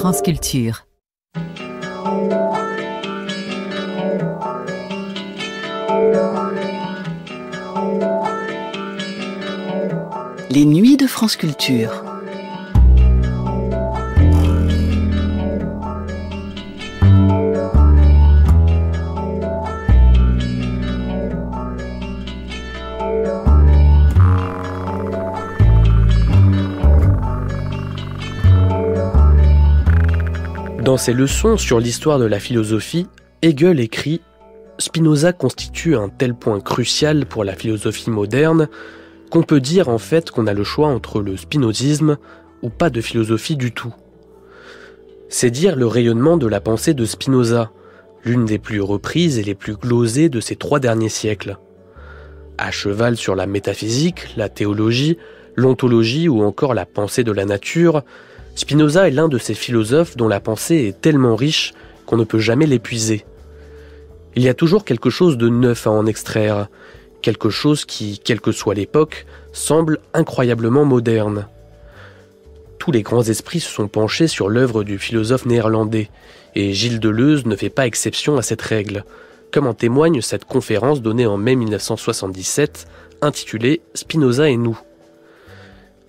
France Culture. Les nuits de France Culture. Dans ses leçons sur l'histoire de la philosophie, Hegel écrit « Spinoza constitue un tel point crucial pour la philosophie moderne qu'on peut dire en fait qu'on a le choix entre le spinozisme ou pas de philosophie du tout. » C'est dire le rayonnement de la pensée de Spinoza, l'une des plus reprises et les plus glosées de ces 3 derniers siècles. À cheval sur la métaphysique, la théologie, l'ontologie ou encore la pensée de la nature, Spinoza est l'un de ces philosophes dont la pensée est tellement riche qu'on ne peut jamais l'épuiser. Il y a toujours quelque chose de neuf à en extraire, quelque chose qui, quelle que soit l'époque, semble incroyablement moderne. Tous les grands esprits se sont penchés sur l'œuvre du philosophe néerlandais, et Gilles Deleuze ne fait pas exception à cette règle, comme en témoigne cette conférence donnée en mai 1977, intitulée « Spinoza et nous ».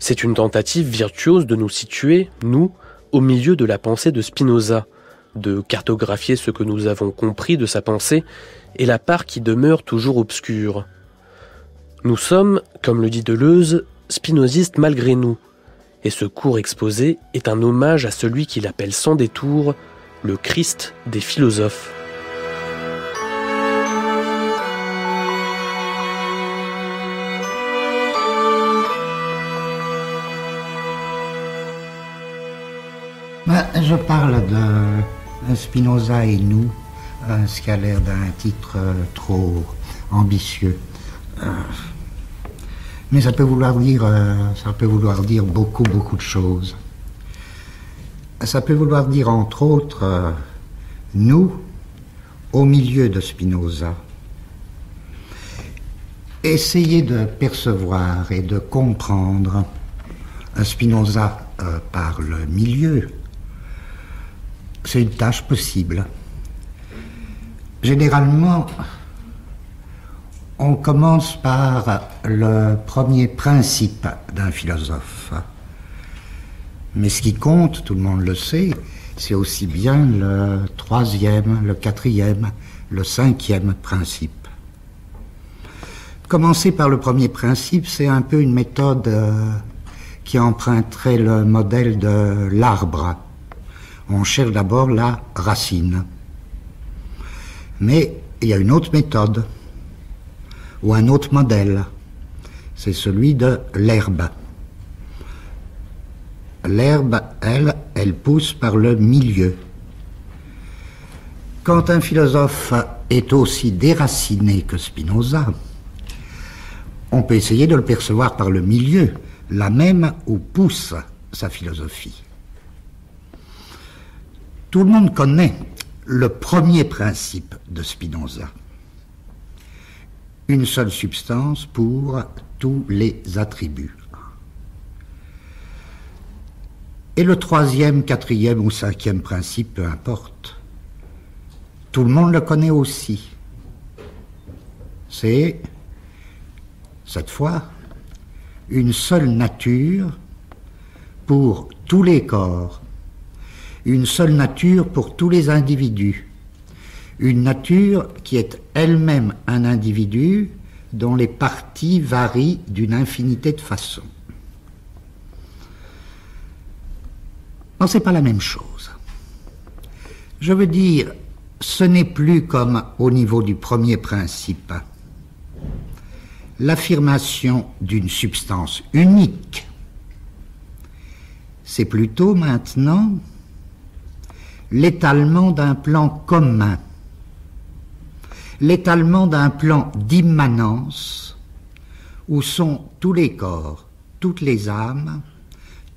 C'est une tentative virtuose de nous situer, nous, au milieu de la pensée de Spinoza, de cartographier ce que nous avons compris de sa pensée et la part qui demeure toujours obscure. Nous sommes, comme le dit Deleuze, spinozistes malgré nous, et ce court exposé est un hommage à celui qu'il appelle sans détour le Christ des philosophes. Je parle de Spinoza et nous, ce qui a l'air d'un titre trop ambitieux. Mais ça peut vouloir dire beaucoup de choses. Ça peut vouloir dire entre autres nous au milieu de Spinoza. Essayer de percevoir et de comprendre Spinoza par le milieu. C'est une tâche possible. Généralement, on commence par le premier principe d'un philosophe. Mais ce qui compte, tout le monde le sait, c'est aussi bien le 3e, le 4e, le 5e principe. Commencer par le premier principe, c'est un peu une méthode qui emprunterait le modèle de l'arbre. On cherche d'abord la racine. Mais il y a une autre méthode, ou un autre modèle. C'est celui de l'herbe. L'herbe, elle pousse par le milieu. Quand un philosophe est aussi déraciné que Spinoza, on peut essayer de le percevoir par le milieu, là même où pousse sa philosophie. Tout le monde connaît le premier principe de Spinoza. Une seule substance pour tous les attributs. Et le 3e, 4e ou 5e principe, peu importe. Tout le monde le connaît aussi. C'est, cette fois, une seule nature pour tous les corps. Une seule nature pour tous les individus. Une nature qui est elle-même un individu dont les parties varient d'une infinité de façons. Non, c'est pas la même chose. Je veux dire, ce n'est plus comme au niveau du premier principe. L'affirmation d'une substance unique. C'est plutôt maintenant l'étalement d'un plan commun, l'étalement d'un plan d'immanence où sont tous les corps, toutes les âmes,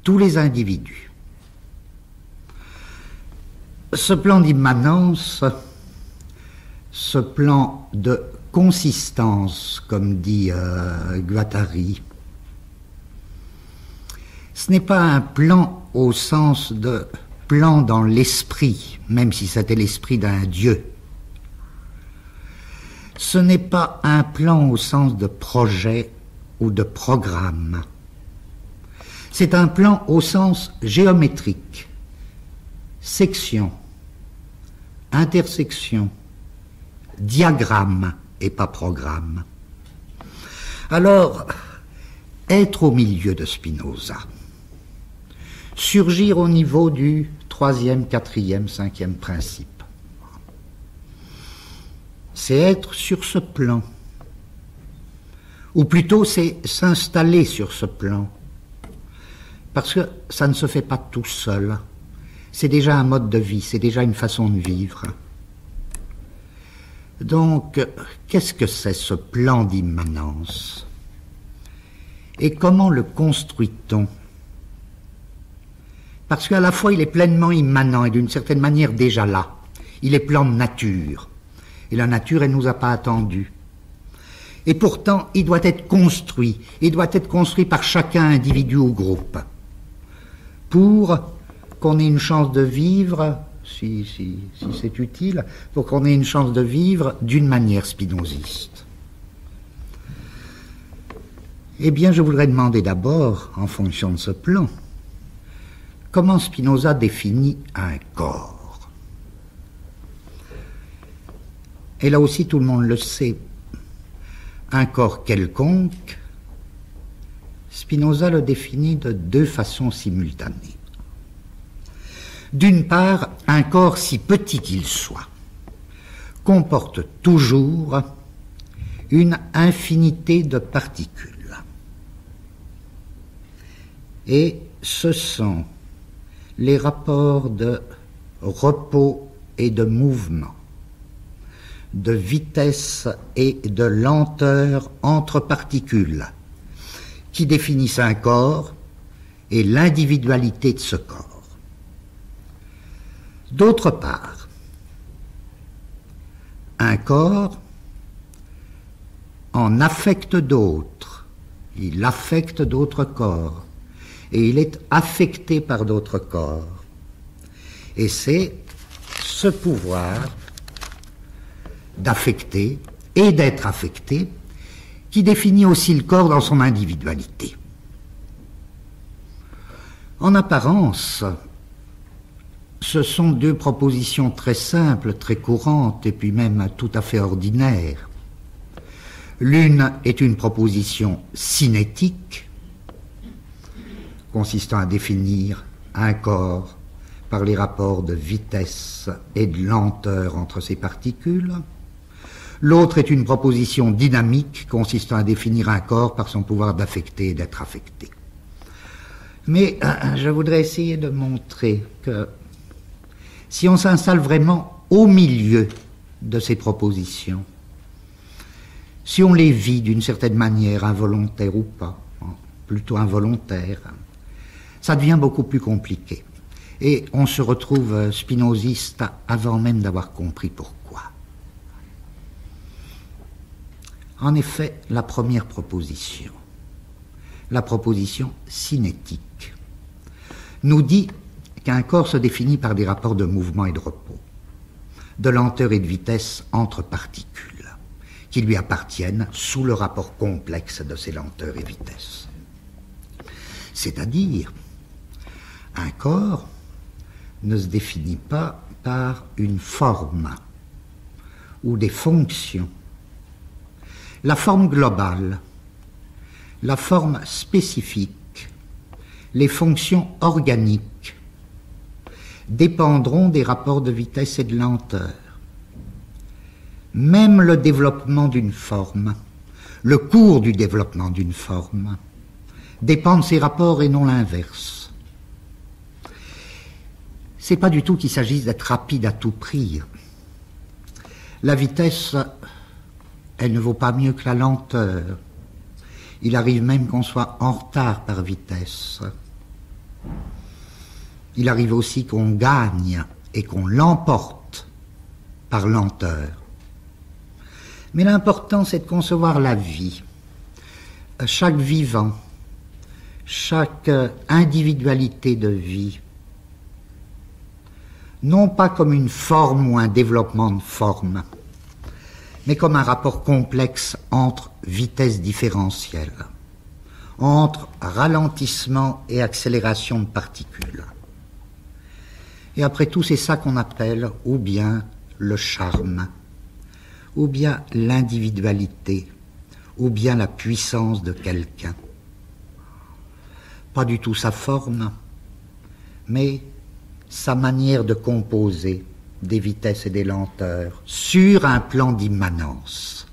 tous les individus. Ce plan d'immanence, ce plan de consistance, comme dit Guattari, ce n'est pas un plan au sens de plan dans l'esprit, même si c'était l'esprit d'un Dieu. Ce n'est pas un plan au sens de projet ou de programme. C'est un plan au sens géométrique. Section, intersection, diagramme et pas programme. Alors, être au milieu de Spinoza, surgir au niveau du 3e, 4e, 5e principe, c'est être sur ce plan, ou plutôt c'est s'installer sur ce plan, parce que ça ne se fait pas tout seul. C'est déjà un mode de vie, c'est déjà une façon de vivre. Donc, qu'est-ce que c'est ce plan d'immanence? Et comment le construit-on? Parce qu'à la fois il est pleinement immanent et d'une certaine manière déjà là. Il est plan de nature. Et la nature, elle ne nous a pas attendus. Et pourtant, il doit être construit. Il doit être construit par chacun, individu ou groupe. Pour qu'on ait une chance de vivre, si c'est utile, pour qu'on ait une chance de vivre d'une manière spinoziste. Eh bien, je voudrais demander d'abord, en fonction de ce plan, comment Spinoza définit un corps. Et là aussi, tout le monde le sait. Un corps quelconque, Spinoza le définit de deux façons simultanées. D'une part, un corps si petit qu'il soit comporte toujours une infinité de particules. Et ce sont les rapports de repos et de mouvement, de vitesse et de lenteur entre particules qui définissent un corps et l'individualité de ce corps. D'autre part, un corps en affecte d'autres, il affecte d'autres corps, et il est affecté par d'autres corps. Et c'est ce pouvoir d'affecter et d'être affecté qui définit aussi le corps dans son individualité. En apparence, ce sont deux propositions très simples, très courantes et puis même tout à fait ordinaires. L'une est une proposition cinétique, consistant à définir un corps par les rapports de vitesse et de lenteur entre ses particules. L'autre est une proposition dynamique, consistant à définir un corps par son pouvoir d'affecter et d'être affecté. Mais je voudrais essayer de montrer que si on s'installe vraiment au milieu de ces propositions, si on les vit d'une certaine manière, involontaire ou pas, plutôt involontaire, ça devient beaucoup plus compliqué. Et on se retrouve spinoziste avant même d'avoir compris pourquoi. En effet, la première proposition, la proposition cinétique, nous dit qu'un corps se définit par des rapports de mouvement et de repos, de lenteur et de vitesse entre particules, qui lui appartiennent sous le rapport complexe de ces lenteurs et vitesses. C'est-à-dire, un corps ne se définit pas par une forme ou des fonctions. La forme globale, la forme spécifique, les fonctions organiques dépendront des rapports de vitesse et de lenteur. Même le développement d'une forme, le cours du développement d'une forme, dépend de ces rapports et non l'inverse. C'est pas du tout qu'il s'agisse d'être rapide à tout prix. La vitesse, elle ne vaut pas mieux que la lenteur. Il arrive même qu'on soit en retard par vitesse. Il arrive aussi qu'on gagne et qu'on l'emporte par lenteur. Mais l'important, c'est de concevoir la vie. Chaque vivant, chaque individualité de vie non pas comme une forme ou un développement de forme, mais comme un rapport complexe entre vitesses différentielles, entre ralentissement et accélération de particules. Et après tout, c'est ça qu'on appelle ou bien le charme, ou bien l'individualité, ou bien la puissance de quelqu'un. Pas du tout sa forme, mais sa manière de composer des vitesses et des lenteurs sur un plan d'immanence.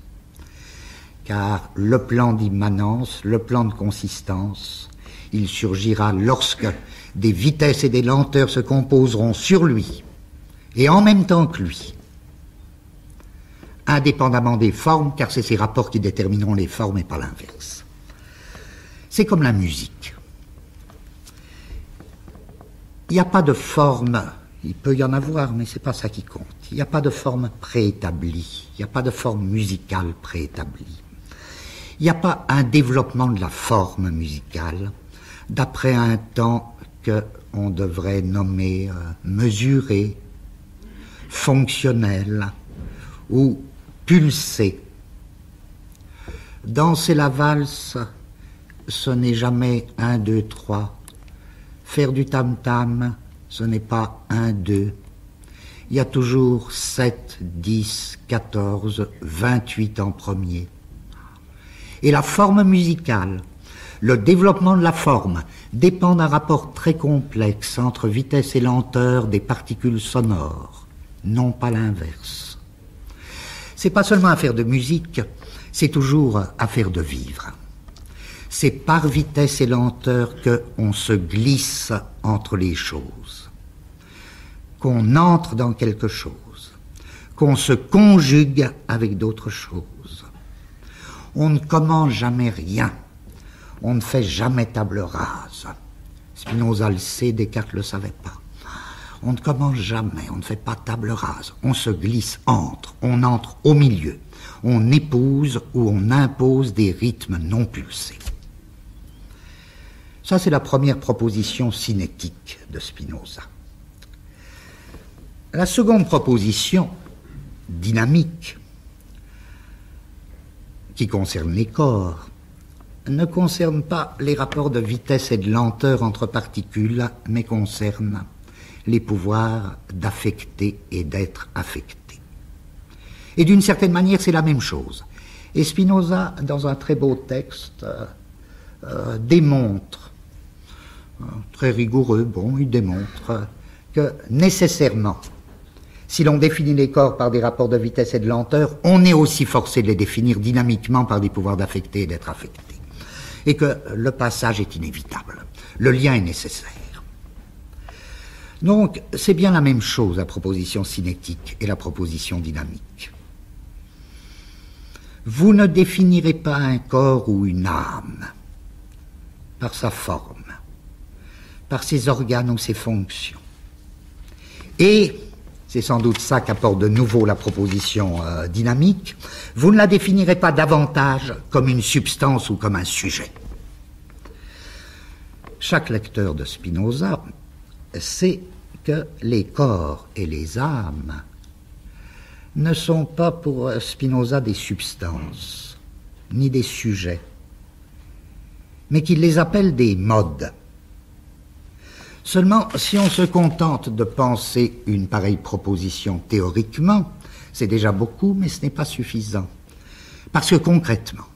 Car le plan d'immanence, le plan de consistance, il surgira lorsque des vitesses et des lenteurs se composeront sur lui et en même temps que lui, indépendamment des formes, car c'est ces rapports qui détermineront les formes et pas l'inverse. C'est comme la musique. Il n'y a pas de forme, il peut y en avoir, mais c'est pas ça qui compte. Il n'y a pas de forme préétablie, il n'y a pas de forme musicale préétablie. Il n'y a pas un développement de la forme musicale d'après un temps qu'on devrait nommer mesuré, fonctionnel ou pulsé. Danser la valse, ce n'est jamais 1, 2, 3. Faire du tam-tam, ce n'est pas 1, 2. Il y a toujours 7, 10, 14, 28 en premier. Et la forme musicale, le développement de la forme, dépend d'un rapport très complexe entre vitesse et lenteur des particules sonores, non pas l'inverse. C'est pas seulement affaire de musique, c'est toujours affaire de vivre. C'est par vitesse et lenteur qu'on se glisse entre les choses, qu'on entre dans quelque chose, qu'on se conjugue avec d'autres choses. On ne commence jamais rien, on ne fait jamais table rase. Spinoza le sait, Descartes ne le savait pas. On ne commence jamais, on ne fait pas table rase, on se glisse entre, on entre au milieu, on épouse ou on impose des rythmes non pulsés. Ça, c'est la première proposition cinétique de Spinoza. La seconde proposition, dynamique, qui concerne les corps, ne concerne pas les rapports de vitesse et de lenteur entre particules, mais concerne les pouvoirs d'affecter et d'être affecté. Et d'une certaine manière, c'est la même chose. Et Spinoza, dans un très beau texte, démontre, très rigoureux, il démontre que nécessairement, si l'on définit les corps par des rapports de vitesse et de lenteur, on est aussi forcé de les définir dynamiquement par des pouvoirs d'affecter et d'être affecté. Et que le passage est inévitable. Le lien est nécessaire. Donc, c'est bien la même chose, la proposition cinétique et la proposition dynamique. Vous ne définirez pas un corps ou une âme par sa forme, par ses organes ou ses fonctions. Et c'est sans doute ça qu'apporte de nouveau la proposition dynamique, vous ne la définirez pas davantage comme une substance ou comme un sujet. Chaque lecteur de Spinoza sait que les corps et les âmes ne sont pas pour Spinoza des substances, ni des sujets, mais qu'il les appelle des modes. Seulement, si on se contente de penser une pareille proposition théoriquement, c'est déjà beaucoup, mais ce n'est pas suffisant. Parce que concrètement,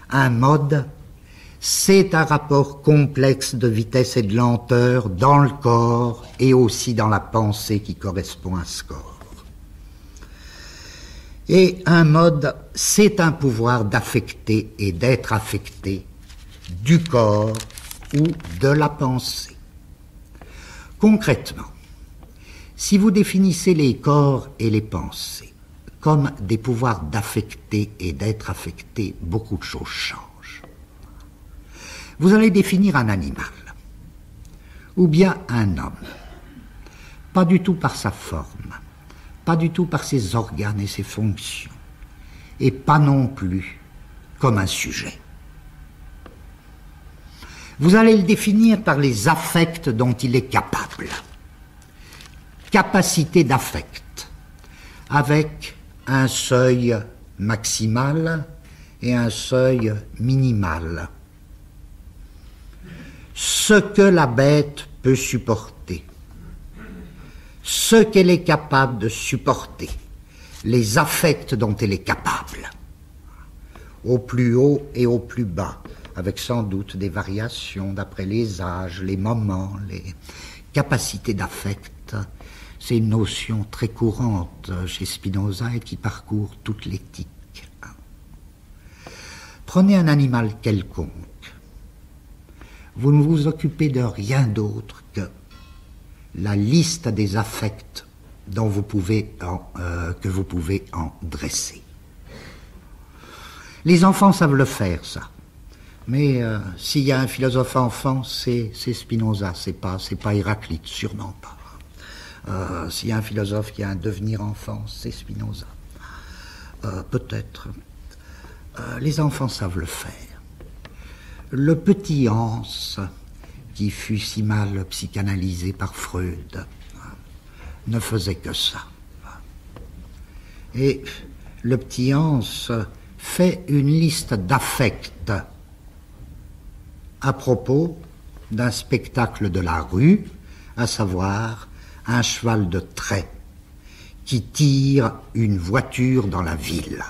un mode, c'est un rapport complexe de vitesse et de lenteur dans le corps et aussi dans la pensée qui correspond à ce corps. Et un mode, c'est un pouvoir d'affecter et d'être affecté du corps ou de la pensée. Concrètement, si vous définissez les corps et les pensées comme des pouvoirs d'affecter et d'être affectés, beaucoup de choses changent. Vous allez définir un animal, ou bien un homme, pas du tout par sa forme, pas du tout par ses organes et ses fonctions, et pas non plus comme un sujet. Vous allez le définir par les affects dont il est capable. capacité d'affect, avec un seuil maximal et un seuil minimal. Ce que la bête peut supporter, ce qu'elle est capable de supporter, les affects dont elle est capable, au plus haut et au plus bas, avec sans doute des variations d'après les âges, les moments, les capacités d'affect. C'est une notion très courante chez Spinoza et qui parcourt toute l'éthique. Prenez un animal quelconque. Vous ne vous occupez de rien d'autre que la liste des affects que vous pouvez en dresser. Les enfants savent le faire, ça. Mais s'il y a un philosophe enfant, c'est Spinoza, c'est pas Héraclite, sûrement pas. S'il y a un philosophe qui a un devenir enfant, c'est Spinoza. Peut-être. Les enfants savent le faire. Le petit Hans, qui fut si mal psychanalysé par Freud, ne faisait que ça. Et le petit Hans fait une liste d'affects à propos d'un spectacle de la rue, à savoir un cheval de trait qui tire une voiture dans la ville.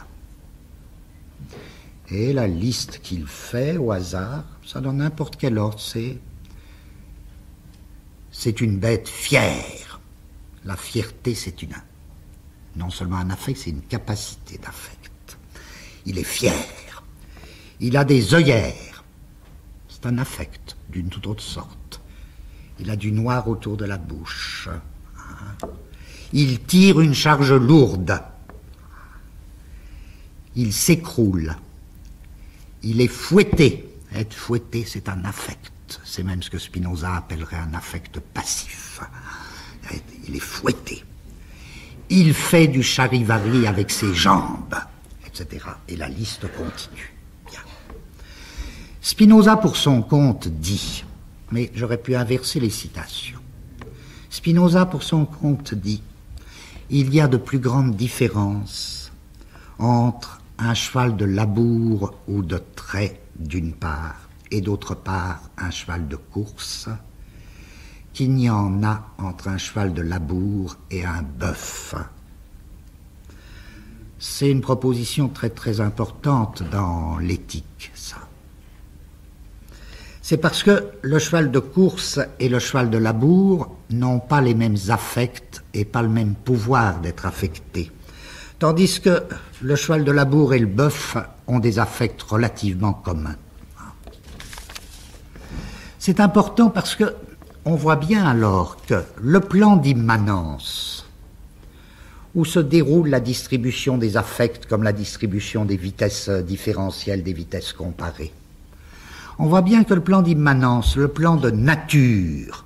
Et la liste qu'il fait au hasard, ça donne n'importe quel ordre, c'est une bête fière. La fierté, c'est non seulement un affect, c'est une capacité d'affect. Il est fier. Il a des œillères. C'est un affect d'une toute autre sorte. Il a du noir autour de la bouche. Il tire une charge lourde. Il s'écroule. Il est fouetté. Être fouetté, c'est un affect. C'est même ce que Spinoza appellerait un affect passif. Il est fouetté. Il fait du charivari avec ses jambes, etc. Et la liste continue. Bien. Spinoza, pour son compte, dit, mais j'aurais pu inverser les citations. Spinoza, pour son compte, dit, il y a de plus grandes différences entre un cheval de labour ou de trait d'une part, et d'autre part un cheval de course, qu'il n'y en a entre un cheval de labour et un bœuf. C'est une proposition très très importante dans l'éthique, ça. C'est parce que le cheval de course et le cheval de labour n'ont pas les mêmes affects et pas le même pouvoir d'être affectés. Tandis que le cheval de labour et le bœuf ont des affects relativement communs. C'est important parce que on voit bien alors que le plan d'immanence, où se déroule la distribution des affects comme la distribution des vitesses différentielles, des vitesses comparées, on voit bien que le plan d'immanence, le plan de nature,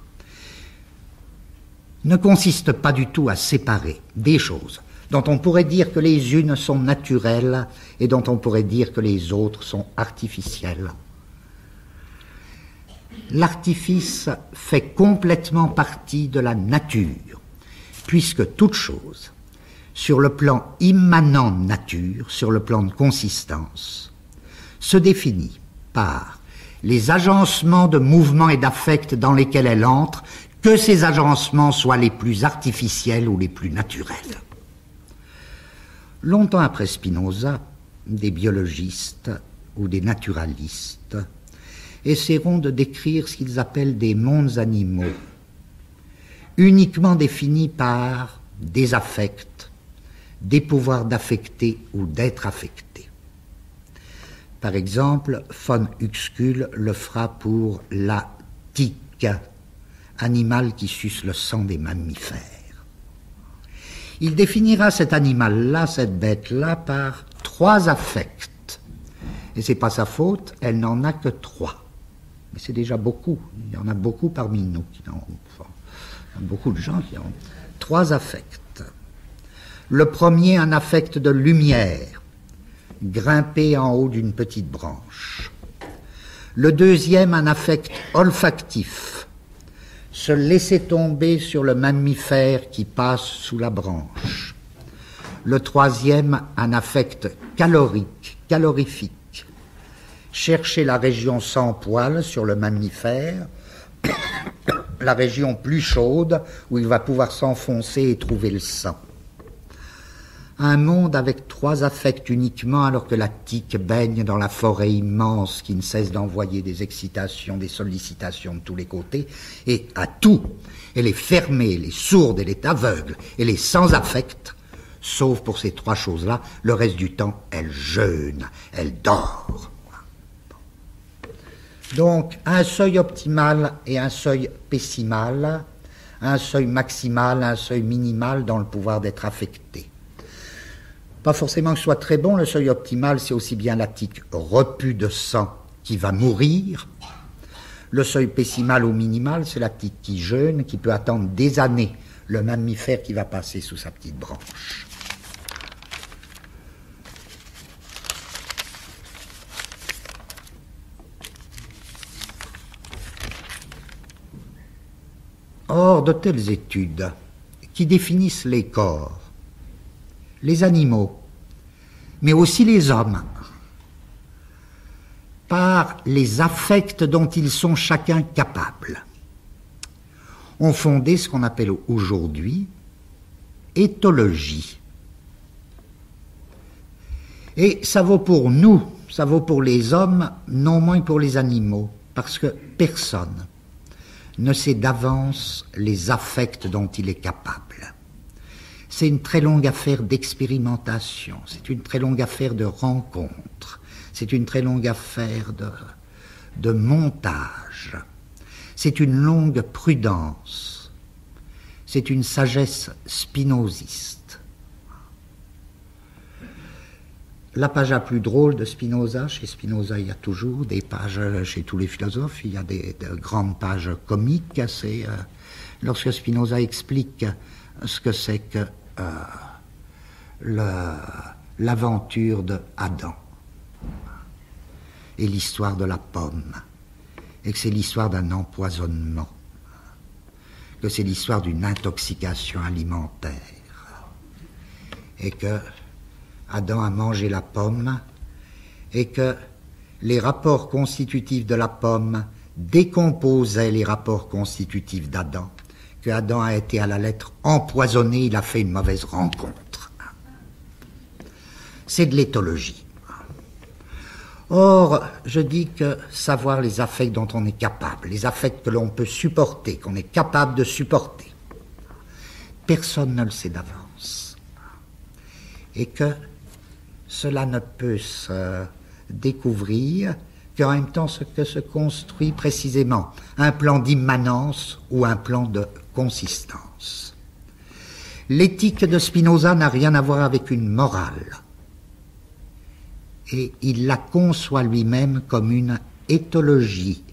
ne consiste pas du tout à séparer des choses dont on pourrait dire que les unes sont naturelles et dont on pourrait dire que les autres sont artificielles. L'artifice fait complètement partie de la nature, puisque toute chose, sur le plan immanent de nature, sur le plan de consistance, se définit par les agencements de mouvements et d'affects dans lesquels elle entre, que ces agencements soient les plus artificiels ou les plus naturels. Longtemps après Spinoza, des biologistes ou des naturalistes essaieront de décrire ce qu'ils appellent des mondes animaux, uniquement définis par des affects, des pouvoirs d'affecter ou d'être affectés. Par exemple, von Uexküll le fera pour la tique, animal qui suce le sang des mammifères. Il définira cet animal-là, cette bête-là, par 3 affects. Et c'est pas sa faute, elle n'en a que 3. Mais c'est déjà beaucoup. Il y en a beaucoup parmi nous qui en ont. Enfin, il y a beaucoup de gens qui ont 3 affects. Le premier, un affect de lumière, grimper en haut d'une petite branche. Le deuxième, un affect olfactif, se laisser tomber sur le mammifère qui passe sous la branche. Le troisième, un affect calorifique. Chercher la région sans poils sur le mammifère, la région plus chaude où il va pouvoir s'enfoncer et trouver le sang. Un monde avec trois affects uniquement alors que la tique baigne dans la forêt immense qui ne cesse d'envoyer des excitations, des sollicitations de tous les côtés, et à tout, elle est fermée, elle est sourde, elle est aveugle, elle est sans affect, sauf pour ces trois choses-là, le reste du temps, elle jeûne, elle dort. Donc, un seuil optimal et un seuil pessimal, un seuil maximal, un seuil minimal dans le pouvoir d'être affecté. Pas forcément que ce soit très bon, le seuil optimal, c'est aussi bien la tique repue de sang qui va mourir. Le seuil pessimal ou minimal, c'est la tique qui jeûne, qui peut attendre des années le mammifère qui va passer sous sa petite branche. Or, de telles études qui définissent les corps, les animaux, mais aussi les hommes, par les affects dont ils sont chacun capables, ont fondé ce qu'on appelle aujourd'hui éthologie. Et ça vaut pour nous, ça vaut pour les hommes, non moins que pour les animaux, parce que personne ne sait d'avance les affects dont il est capable. C'est une très longue affaire d'expérimentation, c'est une très longue affaire de rencontre, c'est une très longue affaire de montage, c'est une longue prudence, c'est une sagesse spinoziste. La page la plus drôle de Spinoza, chez Spinoza il y a toujours des pages, chez tous les philosophes, il y a de grandes pages comiques, c'est lorsque Spinoza explique ce que c'est que l'aventure de Adam et l'histoire de la pomme, et que c'est l'histoire d'un empoisonnement, que c'est l'histoire d'une intoxication alimentaire, et que Adam a mangé la pomme, et que les rapports constitutifs de la pomme décomposaient les rapports constitutifs d'Adam, que Adam a été à la lettre empoisonné, il a fait une mauvaise rencontre. C'est de l'éthologie. Or, je dis que savoir les affects dont on est capable, les affects que l'on peut supporter, qu'on est capable de supporter, personne ne le sait d'avance. Et que cela ne peut se découvrir qu'en même temps ce que se construit précisément un plan d'immanence ou un plan de consistance. L'éthique de Spinoza n'a rien à voir avec une morale, et il la conçoit lui-même comme une éthologie,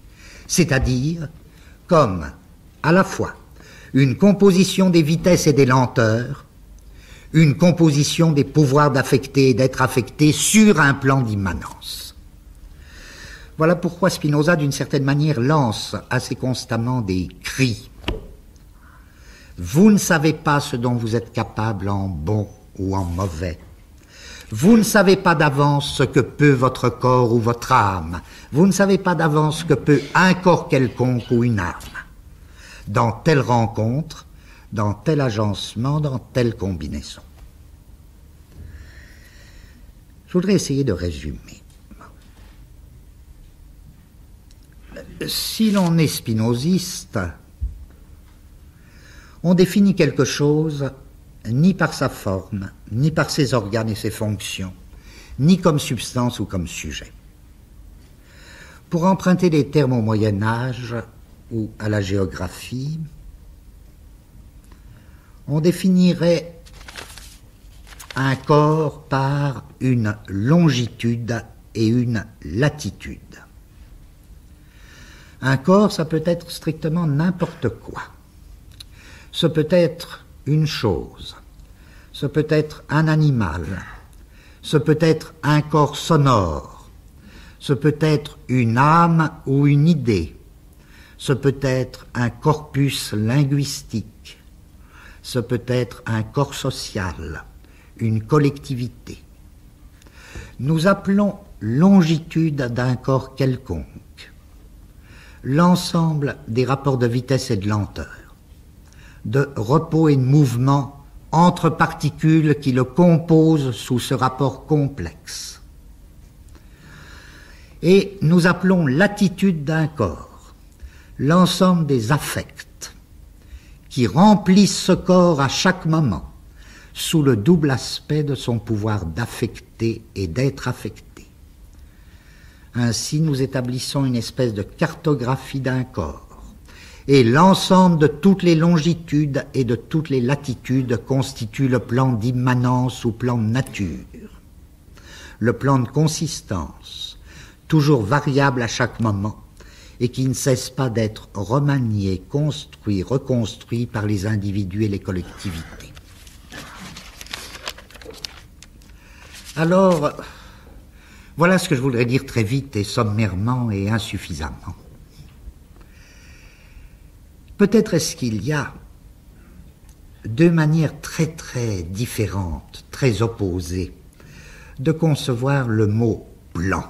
c'est-à-dire comme à la fois une composition des vitesses et des lenteurs, une composition des pouvoirs d'affecter et d'être affecté sur un plan d'immanence. Voilà pourquoi Spinoza, d'une certaine manière, lance assez constamment des cris. Vous ne savez pas ce dont vous êtes capable en bon ou en mauvais. Vous ne savez pas d'avance ce que peut votre corps ou votre âme. Vous ne savez pas d'avance ce que peut un corps quelconque ou une âme. Dans telle rencontre, dans tel agencement, dans telle combinaison. Je voudrais essayer de résumer. Si l'on est spinoziste, on définit quelque chose ni par sa forme, ni par ses organes et ses fonctions, ni comme substance ou comme sujet. Pour emprunter des termes au Moyen-Âge ou à la géographie, on définirait un corps par une longitude et une latitude. Un corps, ça peut être strictement n'importe quoi. Ce peut être une chose, ce peut être un animal, ce peut être un corps sonore, ce peut être une âme ou une idée, ce peut être un corpus linguistique, ce peut être un corps social, une collectivité. Nous appelons longitude d'un corps quelconque l'ensemble des rapports de vitesse et de lenteur, de repos et de mouvement entre particules qui le composent sous ce rapport complexe. Et nous appelons l'attitude d'un corps l'ensemble des affects qui remplissent ce corps à chaque moment sous le double aspect de son pouvoir d'affecter et d'être affecté. Ainsi, nous établissons une espèce de cartographie d'un corps, et l'ensemble de toutes les longitudes et de toutes les latitudes constitue le plan d'immanence ou plan de nature, le plan de consistance, toujours variable à chaque moment, et qui ne cesse pas d'être remanié, construit, reconstruit par les individus et les collectivités. Alors, voilà ce que je voudrais dire très vite et sommairement et insuffisamment. Peut-être est-ce qu'il y a deux manières très très différentes, très opposées, de concevoir le mot plan,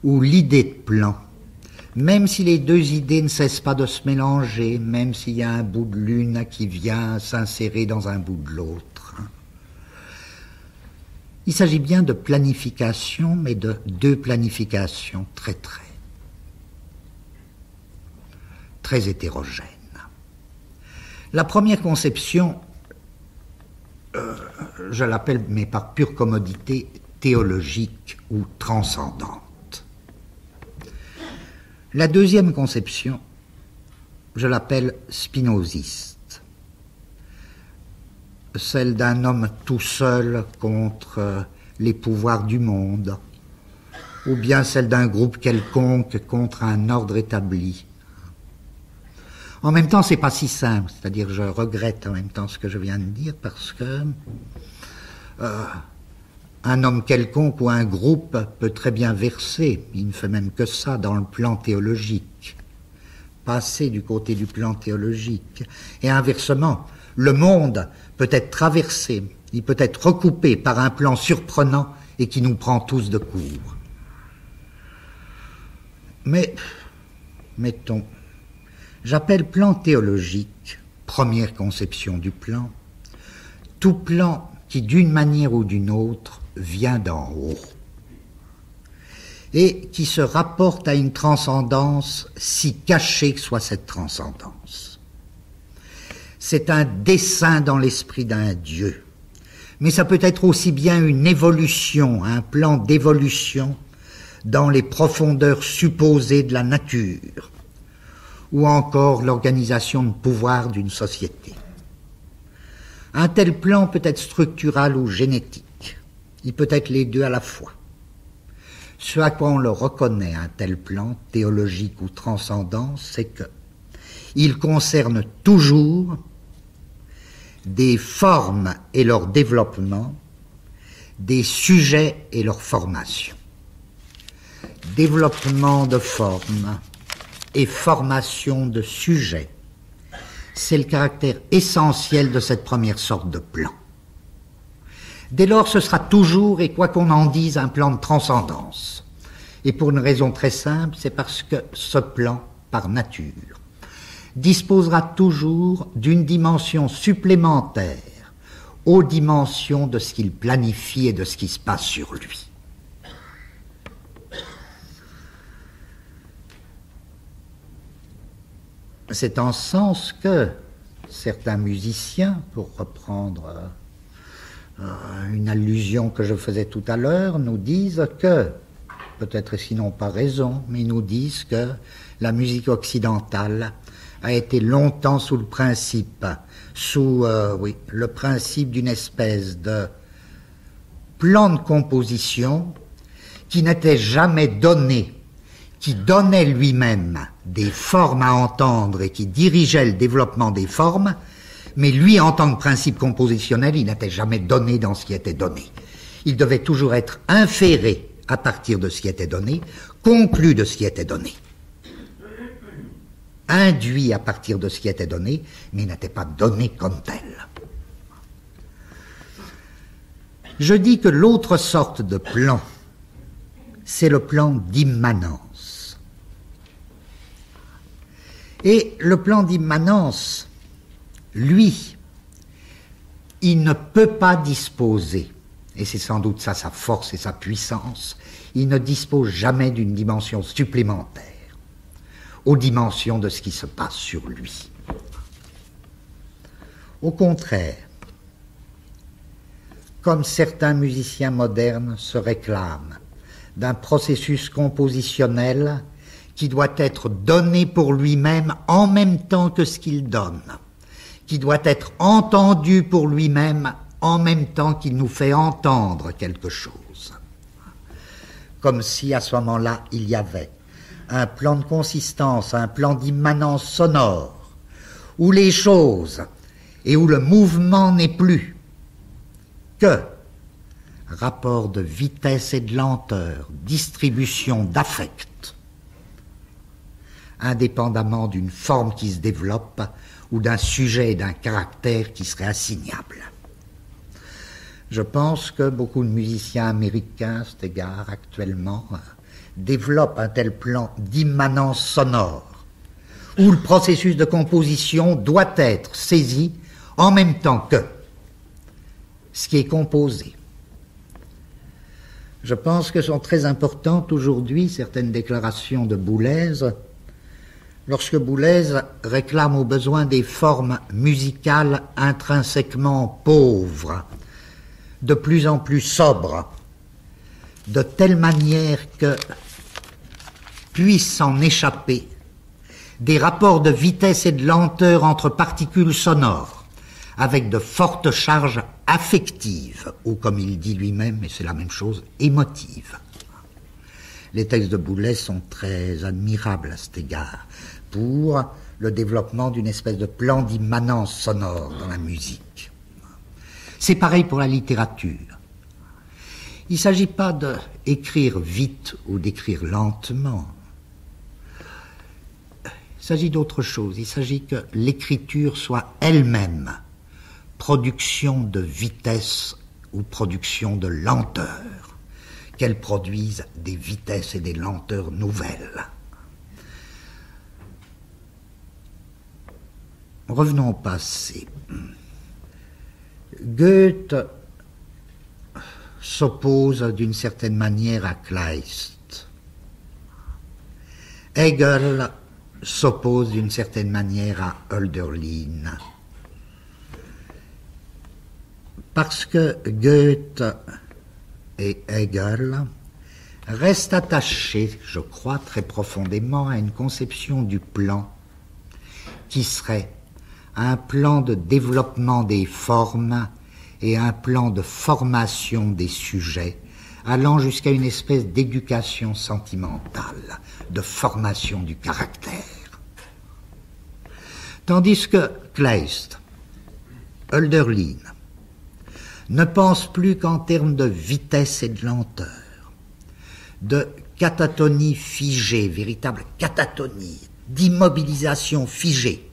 ou l'idée de plan, même si les deux idées ne cessent pas de se mélanger, même s'il y a un bout de l'une qui vient s'insérer dans un bout de l'autre. Il s'agit bien de planification, mais de deux planifications très hétérogènes. La première conception, je l'appelle, mais par pure commodité, théologique ou transcendante. La deuxième conception, je l'appelle spinoziste, celle d'un homme tout seul contre les pouvoirs du monde, ou bien celle d'un groupe quelconque contre un ordre établi. En même temps, c'est pas si simple, c'est-à-dire je regrette en même temps ce que je viens de dire, parce que un homme quelconque ou un groupe peut très bien verser, il ne fait même que ça, dans le plan théologique, passer du côté du plan théologique, et inversement, le monde peut être traversé, il peut être recoupé par un plan surprenant et qui nous prend tous de court. Mais, mettons, j'appelle plan théologique, première conception du plan, tout plan qui d'une manière ou d'une autre vient d'en haut et qui se rapporte à une transcendance si cachée que soit cette transcendance. C'est un dessein dans l'esprit d'un Dieu, mais ça peut être aussi bien une évolution, un plan d'évolution dans les profondeurs supposées de la nature, ou encore l'organisation de pouvoir d'une société. Un tel plan peut être structural ou génétique, il peut être les deux à la fois. Ce à quoi on le reconnaît, un tel plan, théologique ou transcendant, c'est que il concerne toujours des formes et leur développement, des sujets et leur formation. Développement de formes et formation de sujets, c'est le caractère essentiel de cette première sorte de plan. Dès lors, ce sera toujours, et quoi qu'on en dise, un plan de transcendance. Et pour une raison très simple, c'est parce que ce plan, par nature, disposera toujours d'une dimension supplémentaire aux dimensions de ce qu'il planifie et de ce qui se passe sur lui. C'est en ce sens que certains musiciens, pour reprendre une allusion que je faisais tout à l'heure, nous disent que, peut-être sinon pas raison, mais ils nous disent que la musique occidentale a été longtemps sous le principe, le principe d'une espèce de plan de composition qui n'était jamais donné, qui donnait lui-même des formes à entendre et qui dirigeait le développement des formes, mais lui, en tant que principe compositionnel, il n'était jamais donné dans ce qui était donné. Il devait toujours être inféré à partir de ce qui était donné, conclu de ce qui était donné. induit à partir de ce qui était donné, mais n'était pas donné comme tel. Je dis que l'autre sorte de plan, c'est le plan d'immanence. Et le plan d'immanence, lui, il ne peut pas disposer, et c'est sans doute ça sa force et sa puissance, il ne dispose jamais d'une dimension supplémentaire aux dimensions de ce qui se passe sur lui. Au contraire, comme certains musiciens modernes se réclament d'un processus compositionnel qui doit être donné pour lui-même en même temps que ce qu'il donne, qui doit être entendu pour lui-même en même temps qu'il nous fait entendre quelque chose. Comme si à ce moment-là, il y avait un plan de consistance, un plan d'immanence sonore, où les choses et où le mouvement n'est plus que rapport de vitesse et de lenteur, distribution d'affect, indépendamment d'une forme qui se développe ou d'un sujet et d'un caractère qui serait assignable. Je pense que beaucoup de musiciens américains, à cet égard, actuellement, développent un tel plan d'immanence sonore, où le processus de composition doit être saisi en même temps que ce qui est composé. Je pense que sont très importantes aujourd'hui certaines déclarations de Boulez, lorsque Boulez réclame au besoin des formes musicales intrinsèquement pauvres, de plus en plus sobres, de telle manière que puissent en échapper des rapports de vitesse et de lenteur entre particules sonores, avec de fortes charges affectives, ou comme il dit lui-même, et c'est la même chose, émotives. Les textes de Boulez sont très admirables à cet égard, pour le développement d'une espèce de plan d'immanence sonore dans la musique. C'est pareil pour la littérature. Il ne s'agit pas d'écrire vite ou d'écrire lentement. Il s'agit d'autre chose. Il s'agit que l'écriture soit elle-même production de vitesse ou production de lenteur, qu'elle produise des vitesses et des lenteurs nouvelles. Revenons au passé. Goethe s'oppose d'une certaine manière à Kleist. Hegel s'oppose d'une certaine manière à Hölderlin. Parce que Goethe et Hegel restent attachés, je crois, très profondément à une conception du plan qui serait un plan de développement des formes et un plan de formation des sujets, allant jusqu'à une espèce d'éducation sentimentale, de formation du caractère. Tandis que Kleist, Hölderlin, ne pense plus qu'en termes de vitesse et de lenteur, de catatonie figée, véritable catatonie, d'immobilisation figée,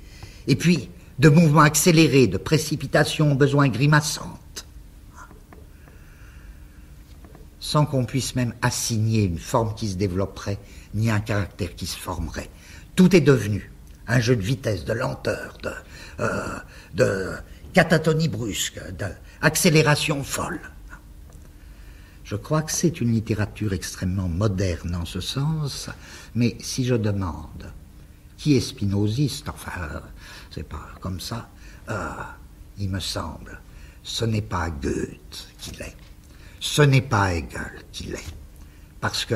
et puis de mouvements accélérés, de précipitations au besoin grimaçantes, sans qu'on puisse même assigner une forme qui se développerait, ni un caractère qui se formerait. Tout est devenu un jeu de vitesse, de lenteur, de catatonie brusque, d'accélération folle. Je crois que c'est une littérature extrêmement moderne en ce sens, mais si je demande qui est spinoziste, enfin, c'est pas comme ça, il me semble, ce n'est pas Goethe qui l'est, ce n'est pas Hegel qui l'est, parce que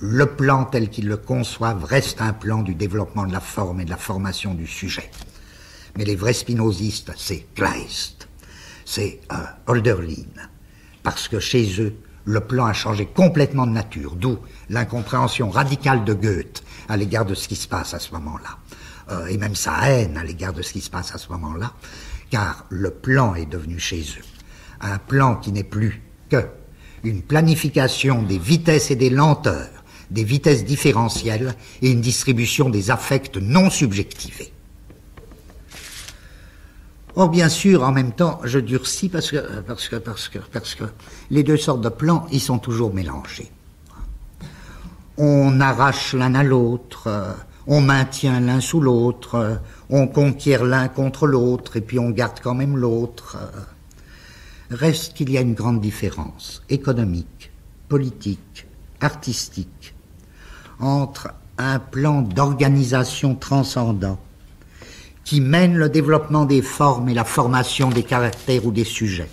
le plan tel qu'ils le conçoivent reste un plan du développement de la forme et de la formation du sujet. Mais les vrais spinozistes, c'est Kleist, c'est Hölderlin, parce que chez eux, le plan a changé complètement de nature, d'où l'incompréhension radicale de Goethe à l'égard de ce qui se passe à ce moment-là, et même sa haine à l'égard de ce qui se passe à ce moment-là, car le plan est devenu chez eux un plan qui n'est plus que une planification des vitesses et des lenteurs, des vitesses différentielles et une distribution des affects non subjectivés. Or, bien sûr, en même temps, je durcis parce que les deux sortes de plans, ils sont toujours mélangés. On arrache l'un à l'autre, on maintient l'un sous l'autre, on conquiert l'un contre l'autre, et puis on garde quand même l'autre. Reste qu'il y a une grande différence économique, politique, artistique, entre un plan d'organisation transcendant qui mène le développement des formes et la formation des caractères ou des sujets,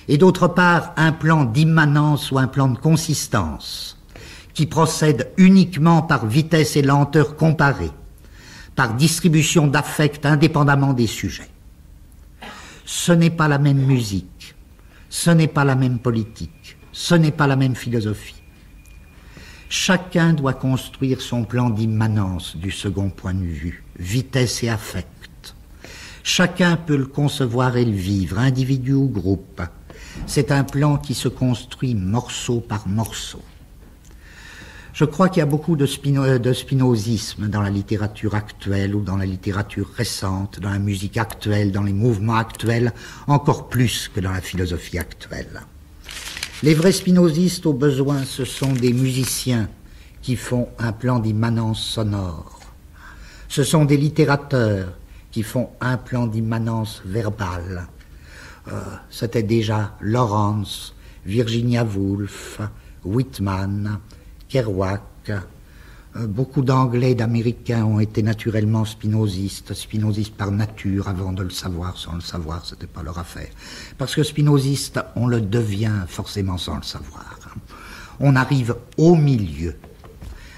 et d'autre part un plan d'immanence ou un plan de consistance qui procède uniquement par vitesse et lenteur comparées, par distribution d'affects indépendamment des sujets. Ce n'est pas la même musique, ce n'est pas la même politique, ce n'est pas la même philosophie. Chacun doit construire son plan d'immanence du second point de vue, vitesse et affect. Chacun peut le concevoir et le vivre, individu ou groupe. C'est un plan qui se construit morceau par morceau. Je crois qu'il y a beaucoup de spinozisme dans la littérature actuelle ou dans la littérature récente, dans la musique actuelle, dans les mouvements actuels, encore plus que dans la philosophie actuelle. Les vrais spinozistes, au besoin, ce sont des musiciens qui font un plan d'immanence sonore. Ce sont des littérateurs qui font un plan d'immanence verbale. C'était déjà Lawrence, Virginia Woolf, Whitman, Kerouac. Beaucoup d'Anglais et d'Américains ont été naturellement spinozistes par nature, avant de le savoir, sans le savoir, c'était pas leur affaire. Parce que spinoziste, on le devient forcément sans le savoir. On arrive au milieu.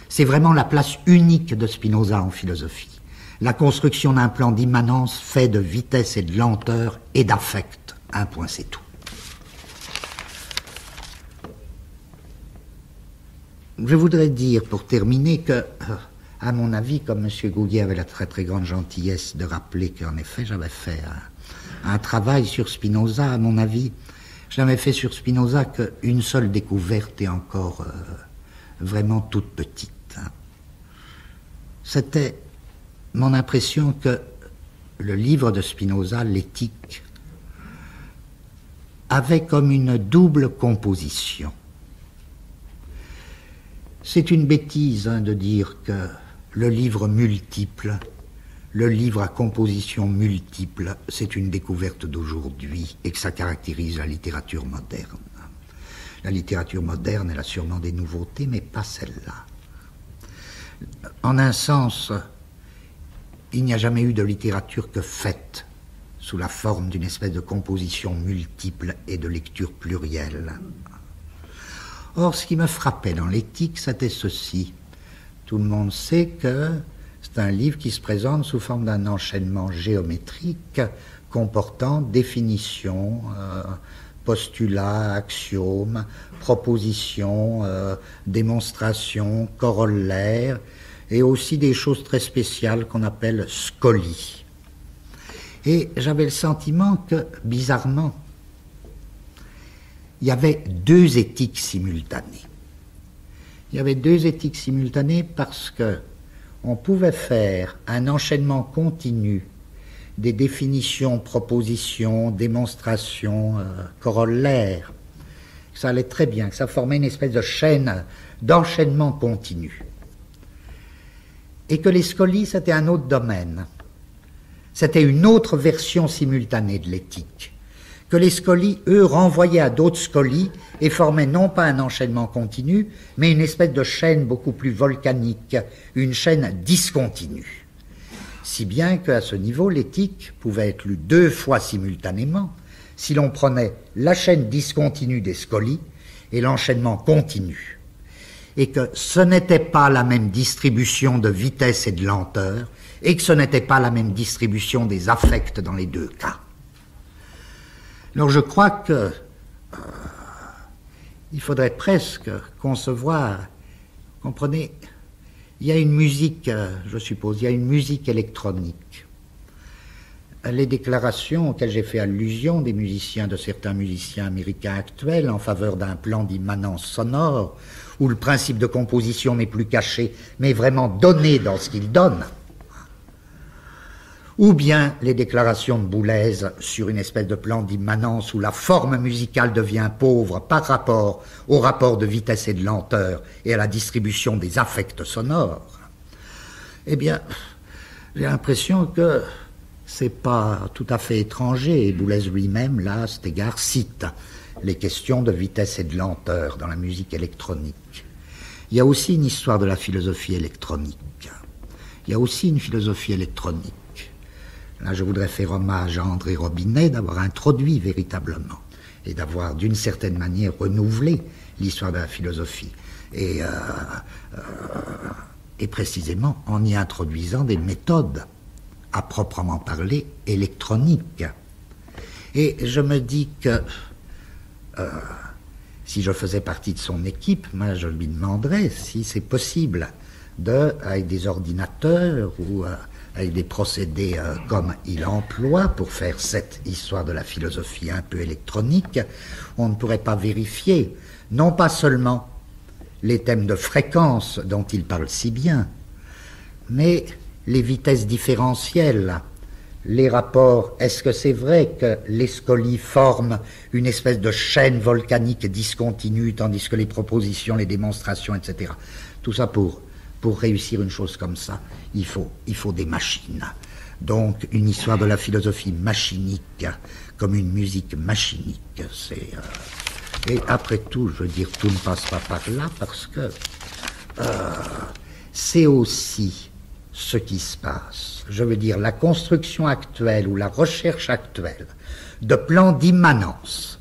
C'est vraiment la place unique de Spinoza en philosophie. La construction d'un plan d'immanence fait de vitesse et de lenteur et d'affect. Un point, c'est tout. Je voudrais dire, pour terminer, que, à mon avis, comme M. Gouguet avait la très très grande gentillesse de rappeler qu'en effet, j'avais fait un travail sur Spinoza, à mon avis, je n'avais fait sur Spinoza qu'une seule découverte et encore vraiment toute petite. C'était mon impression que le livre de Spinoza, l'Éthique, avait comme une double composition. C'est une bêtise de dire que le livre multiple, le livre à composition multiple, c'est une découverte d'aujourd'hui et que ça caractérise la littérature moderne. La littérature moderne, elle a sûrement des nouveautés, mais pas celle-là. En un sens, il n'y a jamais eu de littérature que faite sous la forme d'une espèce de composition multiple et de lecture plurielle. Or, ce qui me frappait dans l'Éthique, c'était ceci. Tout le monde sait que c'est un livre qui se présente sous forme d'un enchaînement géométrique comportant définitions, postulats, axiomes, propositions, démonstrations, corollaires, et aussi des choses très spéciales qu'on appelle scolies. Et j'avais le sentiment que, bizarrement, il y avait deux éthiques simultanées. Il y avait deux éthiques simultanées parce que on pouvait faire un enchaînement continu des définitions, propositions, démonstrations, corollaires. Ça allait très bien, que ça formait une espèce de chaîne d'enchaînement continu. Et que les scolies, c'était un autre domaine. C'était une autre version simultanée de l'éthique. Que les scolies, eux, renvoyaient à d'autres scolies et formaient non pas un enchaînement continu, mais une espèce de chaîne beaucoup plus volcanique, une chaîne discontinue. Si bien qu'à ce niveau, l'éthique pouvait être lue deux fois simultanément, si l'on prenait la chaîne discontinue des scolies et l'enchaînement continu. Et que ce n'était pas la même distribution de vitesse et de lenteur, et que ce n'était pas la même distribution des affects dans les deux cas. Alors je crois que il faudrait presque concevoir, comprenez, il y a une musique, je suppose, il y a une musique électronique. les déclarations auxquelles j'ai fait allusion de certains musiciens américains actuels en faveur d'un plan d'immanence sonore, où le principe de composition n'est plus caché, mais vraiment donné dans ce qu'il donne, ou bien les déclarations de Boulez sur une espèce de plan d'immanence où la forme musicale devient pauvre par rapport au rapport de vitesse et de lenteur et à la distribution des affects sonores, eh bien, j'ai l'impression que c'est pas tout à fait étranger, et Boulez lui-même, là, à cet égard, cite les questions de vitesse et de lenteur dans la musique électronique. Il y a aussi une histoire de la philosophie électronique. Il y a aussi une philosophie électronique. Là, je voudrais faire hommage à André Robinet d'avoir introduit véritablement et d'avoir, d'une certaine manière, renouvelé l'histoire de la philosophie. Et précisément en y introduisant des méthodes, à proprement parler, électroniques. Et je me dis que si je faisais partie de son équipe, moi, je lui demanderais si c'est possible avec des ordinateurs ou avec des procédés comme il emploie pour faire cette histoire de la philosophie un peu électronique, on ne pourrait pas vérifier, non pas seulement les thèmes de fréquence dont il parle si bien, mais les vitesses différentielles, les rapports. Est-ce que c'est vrai que les scolies forment une espèce de chaîne volcanique discontinue, tandis que les propositions, les démonstrations, etc. Tout ça pour réussir une chose comme ça, il faut des machines. Donc une histoire de la philosophie machinique, comme une musique machinique, c'est... Et après tout, je veux dire, tout ne passe pas par là, parce que c'est aussi ce qui se passe. Je veux dire, la construction actuelle ou la recherche actuelle de plans d'immanence,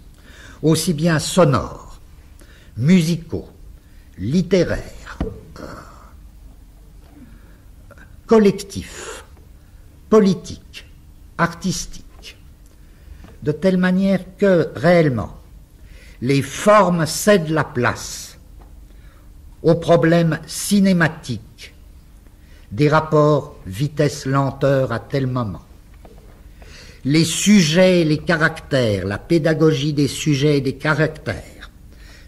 aussi bien sonores, musicaux, littéraires, collectifs, politiques, artistiques, de telle manière que, réellement, les formes cèdent la place aux problèmes cinématiques des rapports vitesse-lenteur à tel moment. Les sujets et les caractères, la pédagogie des sujets et des caractères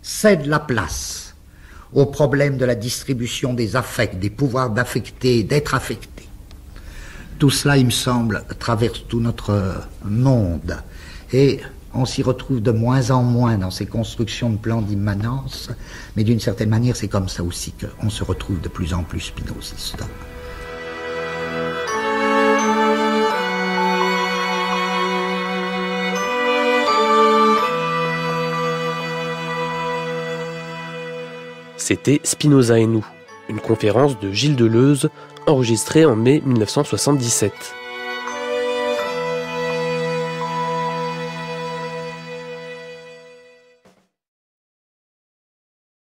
cèdent la place aux problèmes de la distribution des affects, des pouvoirs d'affecter, d'être affecté. Tout cela, il me semble, traverse tout notre monde et on s'y retrouve de moins en moins dans ces constructions de plans d'immanence, mais d'une certaine manière, c'est comme ça aussi qu'on se retrouve de plus en plus spinoziste. C'était Spinoza et nous, une conférence de Gilles Deleuze enregistrée en mai 1977.